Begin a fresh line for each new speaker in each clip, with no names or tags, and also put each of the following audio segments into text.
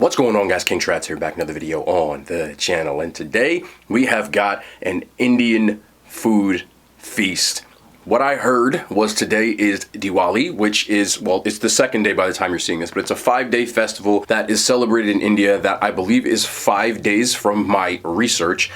What's going on, guys? King Trats here, back another video on the channel, and today we have got an Indian food feast. What I heard was today is Diwali, which is, well, it's the second day by the time you're seeing this, but it's a 5-day festival that is celebrated in India that I believe is 5 days from my research.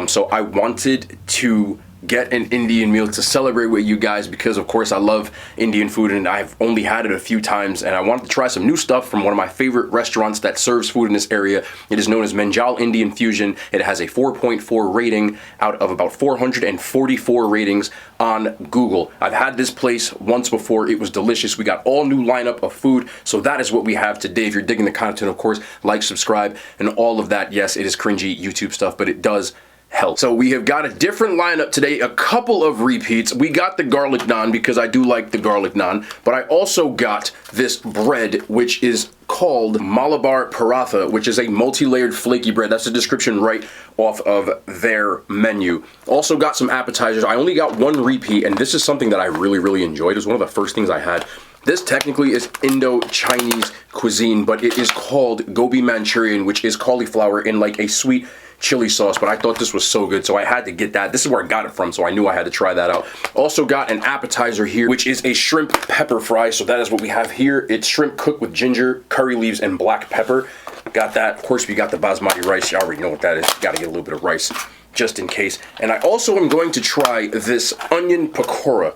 So I wanted to get an Indian meal to celebrate with you guys because, of course, I love Indian food and I've only had it a few times, and I wanted to try some new stuff from one of my favorite restaurants that serves food in this area. It is known as Manjal Indian Fusion. It has a 4.4 rating out of about 444 ratings on Google. I've had this place once before. It was delicious. We got all new lineup of food, so that is what we have today. If you're digging the content, of course, like, subscribe, and all of that. Yes, it is cringy YouTube stuff, but it does help. So we have got a different lineup today, a couple of repeats. We got the garlic naan because I do like the garlic naan, but I also got this bread, which is called Malabar Paratha, which is a multi-layered flaky bread. That's the description right off of their menu. Also got some appetizers. I only got one repeat, and this is something that I really enjoyed. It was one of the first things I had. This technically is Indo-Chinese cuisine, but it is called gobi Manchurian, which is cauliflower in like a sweet chili sauce, but I thought this was so good, so I had to get that. This is where I got it from, so I knew I had to try that out. Also got an appetizer here, which is a shrimp pepper fry, so that is what we have here. It's shrimp cooked with ginger, curry leaves, and black pepper. Got that. Of course, we got the basmati rice. You already know what that is. Got to get a little bit of rice, just in case. And I also am going to try this onion pakora.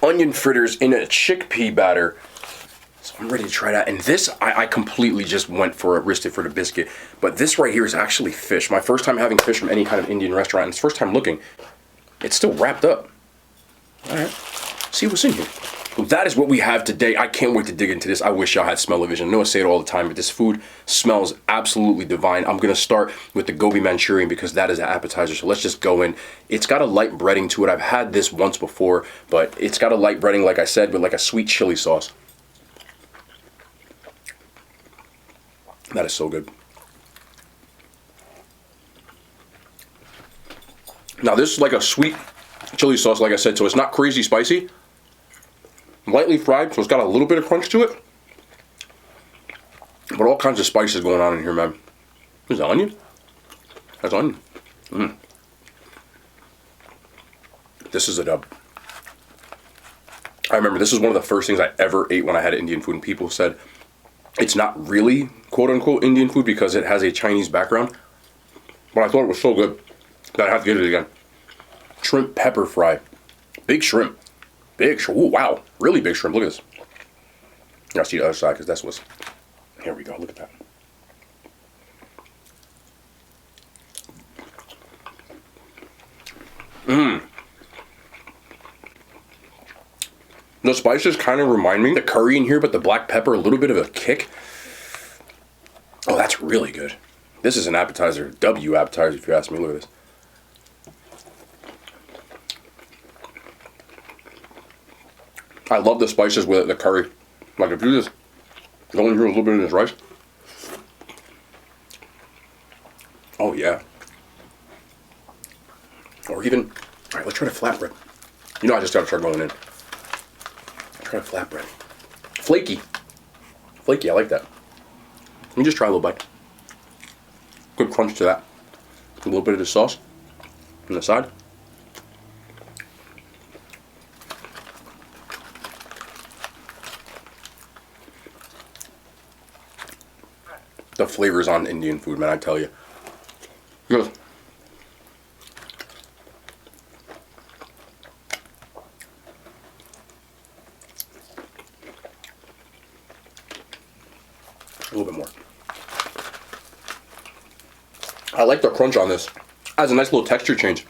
Onion fritters in a chickpea batter. So I'm ready to try that. And this, I completely just went for a wristed for the biscuit. But this right here is actually fish. My first time having fish from any kind of Indian restaurant. And it's first time looking. It's still wrapped up. All right. See what's in here. So that is what we have today. I can't wait to dig into this. I wish y'all had smell-o-vision. I know I say it all the time, but this food smells absolutely divine. I'm going to start with the gobi Manchurian because that is an appetizer. So let's just go in. It's got a light breading to it. I've had this once before, but it's got a light breading, like I said, with like a sweet chili sauce. That is so good. Now this is like a sweet chili sauce, like I said, so it's not crazy spicy. Lightly fried, so it's got a little bit of crunch to it. But all kinds of spices going on in here, man. Is that onion? That's onion. This is a dub. I remember this is one of the first things I ever ate when I had Indian food, and people said it's not really quote-unquote Indian food because it has a Chinese background. But I thought it was so good that I have to get it again. Shrimp pepper fry. Big shrimp. Big shrimp. Ooh, wow. Really big shrimp. Look at this. I'll see the other side because that's what's... Here we go. Look at that. The spices kind of remind me of the curry in here, but the black pepper, a little bit of a kick. Oh, that's really good. This is an appetizer. W appetizer, if you ask me. Look at this. I love the spices with it, the curry. Like if you just go in here with a little bit of this rice. Oh yeah. Or even, all right, let's try the flatbread. You know I just gotta start going in. Try a flatbread. Flaky. Flaky, I like that. Let me just try a little bite. Good crunch to that. A little bit of the sauce on the side. The flavors on Indian food, man, I tell you. Good. A little bit more. I like the crunch on this. It has a nice little texture change.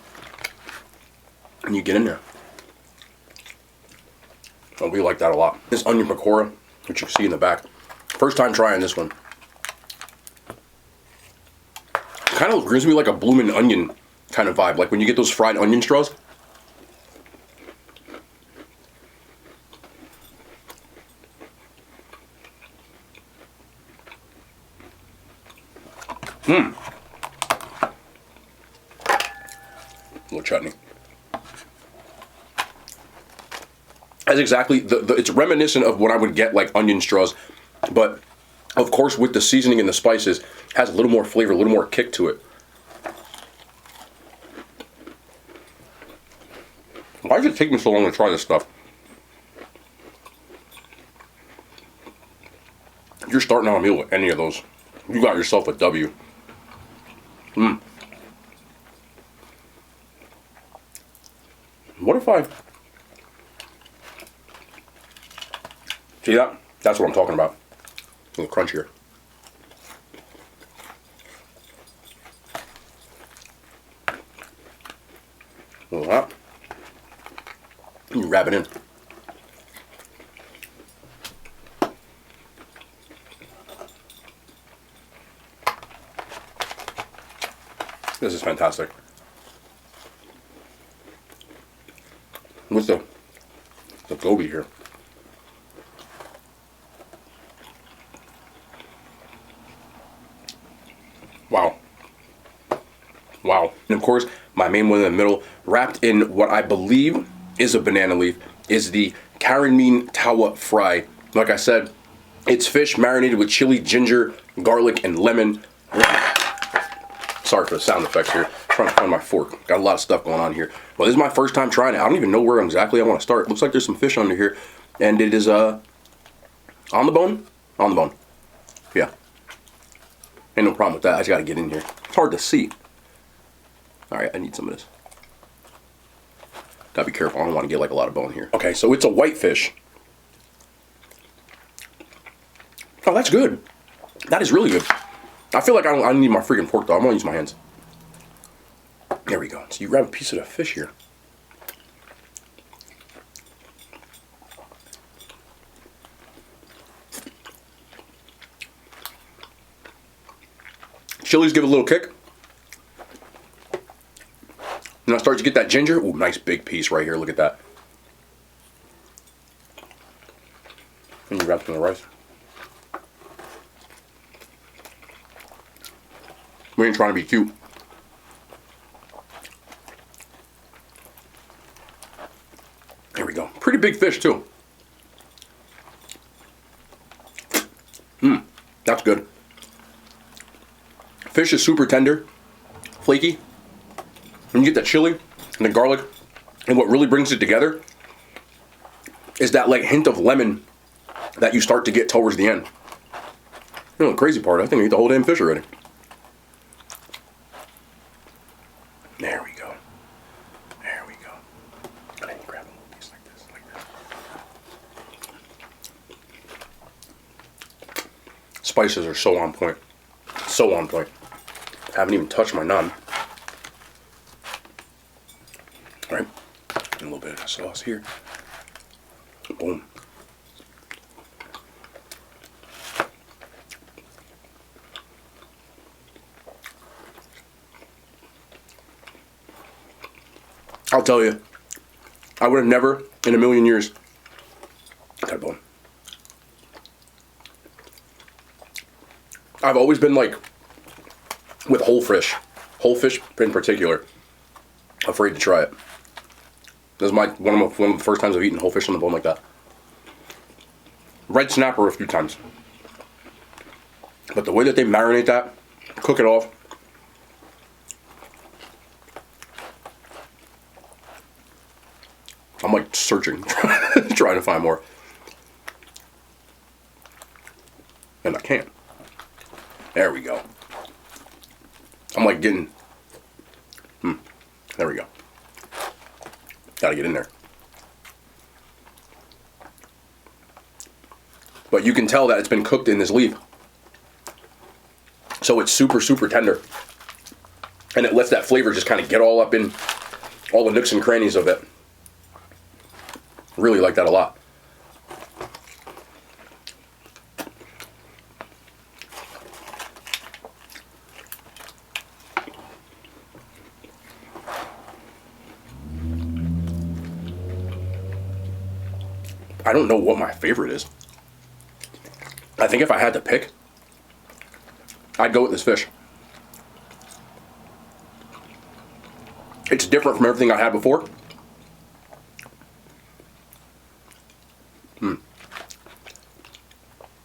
And you get in there. Oh, we like that a lot. This onion pakora, which you can see in the back. First time trying this one. Kind of gives me like a bloomin' onion kind of vibe. Like when you get those fried onion straws. A little chutney. That's exactly, it's reminiscent of what I would get like onion straws, but Of course, with the seasoning and the spices, has a little more flavor, a little more kick to it. Why does it take me so long to try this stuff? If you're starting on a meal with any of those, you got yourself a W. What if I... See that? That's what I'm talking about. A little crunchier. A little hot. You wrap it in. This is fantastic. With the goby here. Wow. Wow. And of course, my main one in the middle, wrapped in what I believe is a banana leaf, is the Karamin tawa fry. Like I said, it's fish marinated with chili, ginger, garlic, and lemon. Sorry for the sound effects here. I'm trying to find my fork. Got a lot of stuff going on here. Well, this is my first time trying it. I don't even know where exactly I want to start. Looks like there's some fish under here. And it is on the bone? On the bone. Yeah. Ain't no problem with that. I just got to get in here. It's hard to see. Alright, I need some of this. Gotta be careful. I don't want to get like a lot of bone here. Okay, so it's a whitefish. Oh, that's good. That is really good. I feel like I don't need my freaking fork though. I'm gonna use my hands. There we go. So you grab a piece of the fish here. Chilies give it a little kick. And I start to get that ginger. Ooh, nice big piece right here. Look at that. And you wrap some of the rice. We ain't trying to be cute. There we go. Pretty big fish too. That's good. Fish is super tender, flaky. When you get the chili and the garlic, and what really brings it together is that like hint of lemon that you start to get towards the end. You know the crazy part, I think I ate the whole damn fish already. There we go. There we go. And then you grab a little piece like this, Spices are so on point. So on point. I haven't even touched my naan. All right. And a little bit of sauce here. Boom. I'll tell you, I would have never in a million years got a bone. I've always been like, with whole fish in particular, afraid to try it. This is one of the first times I've eaten whole fish on the bone like that. Red snapper a few times. But the way that they marinate that, cook it off, I'm like searching, trying to find more. And I can't. There we go. I'm like getting, there we go. Gotta get in there. But you can tell that it's been cooked in this leaf. So it's super, super tender. And it lets that flavor just kind of get all up in all the nooks and crannies of it. Really like that a lot. I don't know what my favorite is. I think if I had to pick, I'd go with this fish. It's different from everything I had before.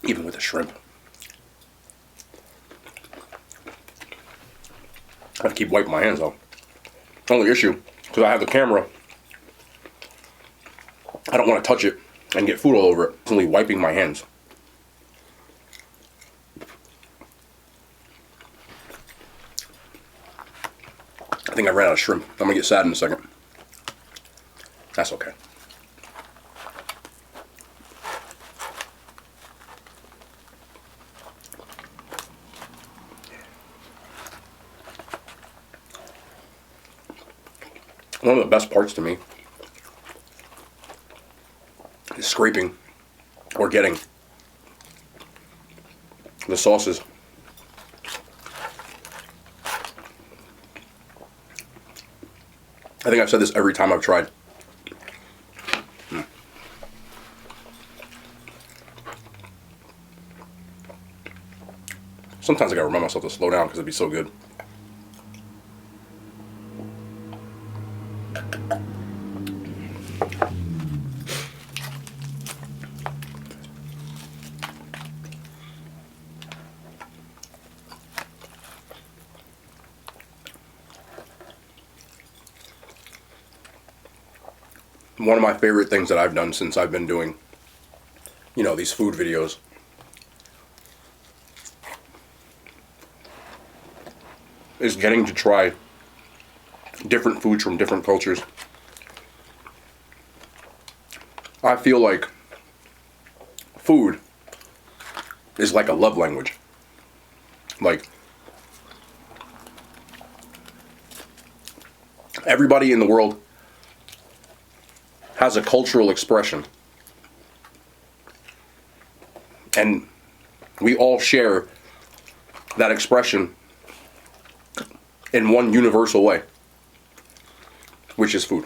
Even with the shrimp. I have to keep wiping my hands though. Only issue, because I have the camera, I don't want to touch it and get food all over it. Only wiping my hands. I think I ran out of shrimp. I'm gonna get sad in a second. That's okay. One of the best parts to me is scraping or getting the sauces. I think I've said this every time I've tried. Sometimes I gotta remind myself to slow down because it'd be so good. One of my favorite things that I've done since I've been doing, these food videos is getting to try different foods from different cultures. I feel like food is like a love language. Like, everybody in the world has a cultural expression. And we all share that expression in one universal way, which is food.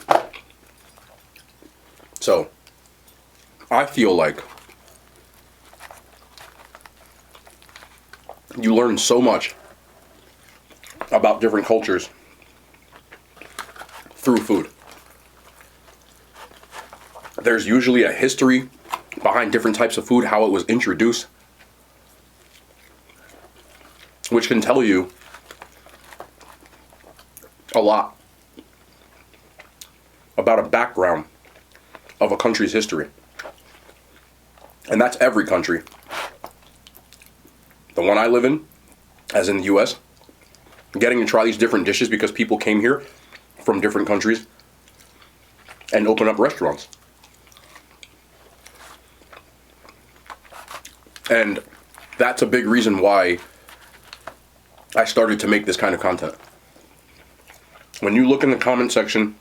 So, I feel like you learn so much about different cultures through food. There's usually a history behind different types of food, how it was introduced, which can tell you a lot about a background of a country's history. And that's every country. The one I live in, as in the US, getting to try these different dishes because people came here from different countries and opened up restaurants. And that's a big reason why I started to make this kind of content. When you look in the comment section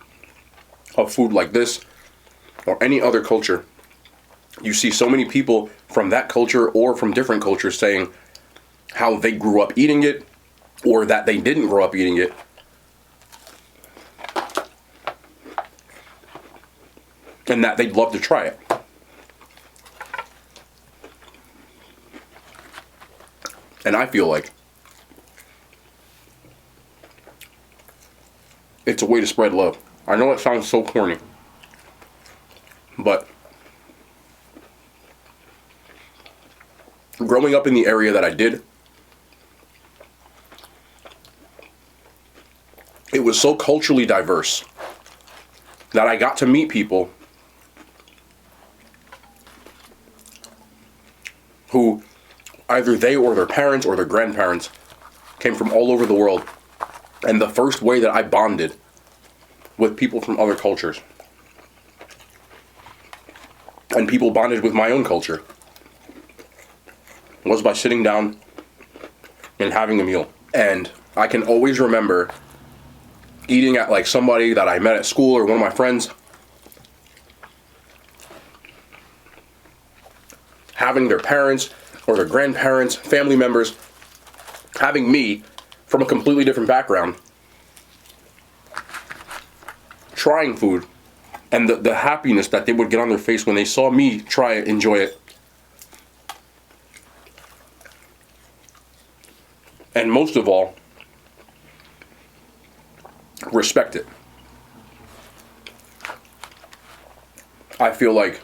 of food like this or any other culture, you see so many people from that culture or from different cultures saying how they grew up eating it or that they didn't grow up eating it. And that they'd love to try it. And I feel like it's a way to spread love. I know it sounds so corny, but growing up in the area that I did, it was so culturally diverse that I got to meet people who either they or their parents or their grandparents came from all over the world. And the first way that I bonded with people from other cultures, and people bonded with my own culture, was by sitting down and having a meal. And I can always remember eating at like somebody that I met at school or one of my friends, having their parents or their grandparents, family members, having me from a completely different background, trying food, and the happiness that they would get on their face when they saw me try it, enjoy it. And most of all, respect it. I feel like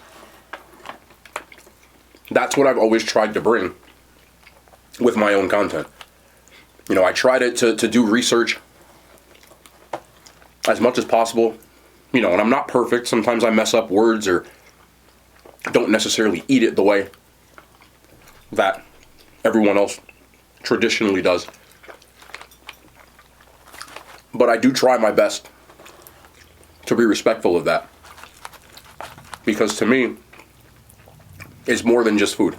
that's what I've always tried to bring with my own content. I tried to do research as much as possible, you know, and I'm not perfect. Sometimes I mess up words or don't necessarily eat it the way that everyone else traditionally does. But I do try my best to be respectful of that. Because to me, it's more than just food.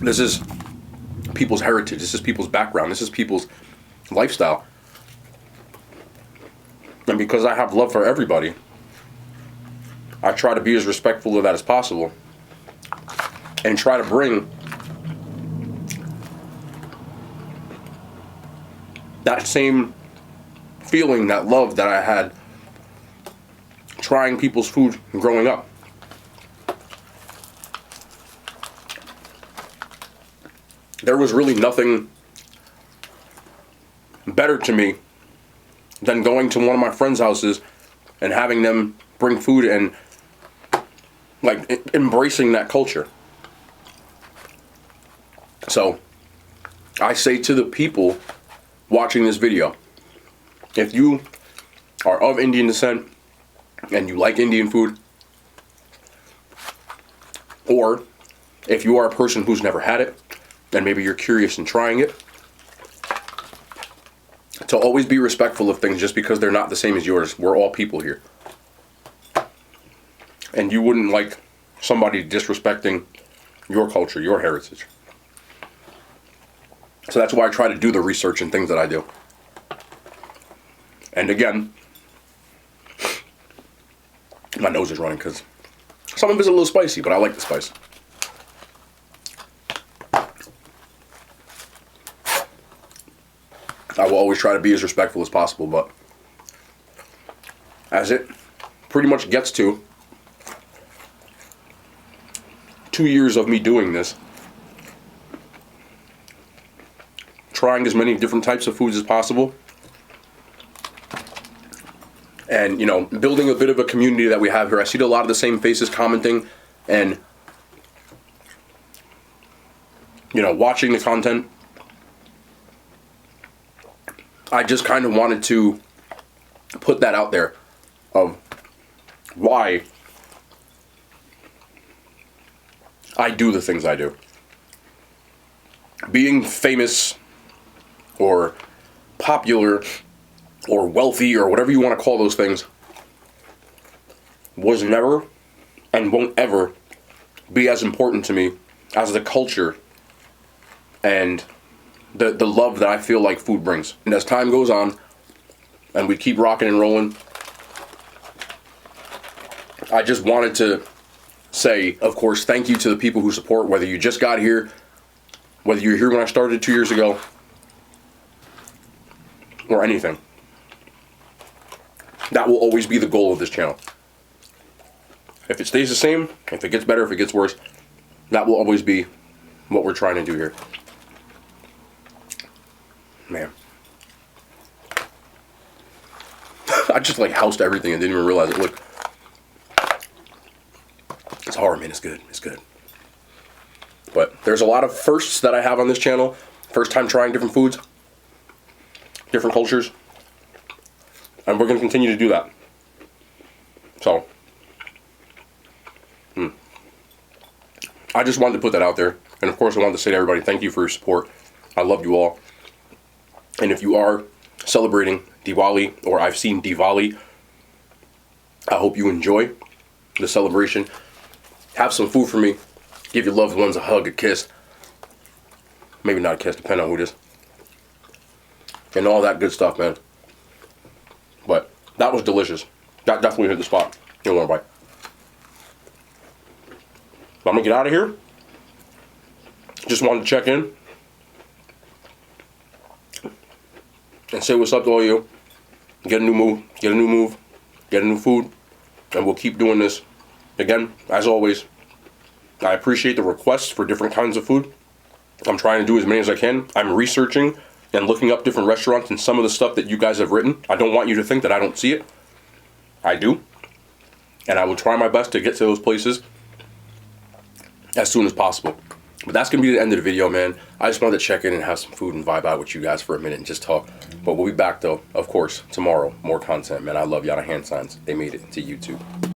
This is people's heritage. This is people's background. This is people's lifestyle. And because I have love for everybody, I try to be as respectful of that as possible and try to bring that same feeling, that love that I had trying people's food growing up. There was really nothing better to me than going to one of my friends' houses and having them bring food and like embracing that culture. So I say to the people watching this video, if you are of Indian descent and you like Indian food, or if you are a person who's never had it and maybe you're curious in trying it, to always be respectful of things just because they're not the same as yours. We're all people here. And you wouldn't like somebody disrespecting your culture, your heritage. So that's why I try to do the research and things that I do. And again, my nose is running because some of it's a little spicy, but I like the spice. I will always try to be as respectful as possible, but as it pretty much gets to 2 years of me doing this, trying as many different types of foods as possible, and, you know, building a bit of a community that we have here. I see a lot of the same faces commenting and, you know, watching the content. I just kind of wanted to put that out there of why I do the things I do. Being famous or popular or wealthy or whatever you want to call those things was never and won't ever be as important to me as the culture and the love that I feel like food brings. And as time goes on and we keep rocking and rolling, I just wanted to say, of course, thank you to the people who support, whether you just got here, whether you're here when I started 2 years ago, or anything. That will always be the goal of this channel. If it stays the same, if it gets better, if it gets worse, that will always be what we're trying to do here. Man. I just like housed everything and didn't even realize it. Look. It's hard, man. It's good. It's good. But there's a lot of firsts that I have on this channel. First time trying different foods, different cultures. And we're going to continue to do that. So, I just wanted to put that out there. And of course, I wanted to say to everybody, thank you for your support. I love you all. And if you are celebrating Diwali, or I've seen Diwali, I hope you enjoy the celebration. Have some food for me. Give your loved ones a hug, a kiss. Maybe not a kiss, depending on who it is. And all that good stuff, man. But that was delicious. That definitely hit the spot. You want to bite. But I'm going to get out of here. Just wanted to check in and say what's up to all you. Get a new move, get a new food, and we'll keep doing this. Again, as always, I appreciate the requests for different kinds of food. I'm trying to do as many as I can. I'm researching and looking up different restaurants and some of the stuff that you guys have written. I don't want you to think that I don't see it. I do. And I will try my best to get to those places as soon as possible. But that's going to be the end of the video, man. I just wanted to check in and have some food and vibe out with you guys for a minute and just talk. But we'll be back, though, of course, tomorrow. More content, man. I love y'all. The hand signs, they made it to YouTube.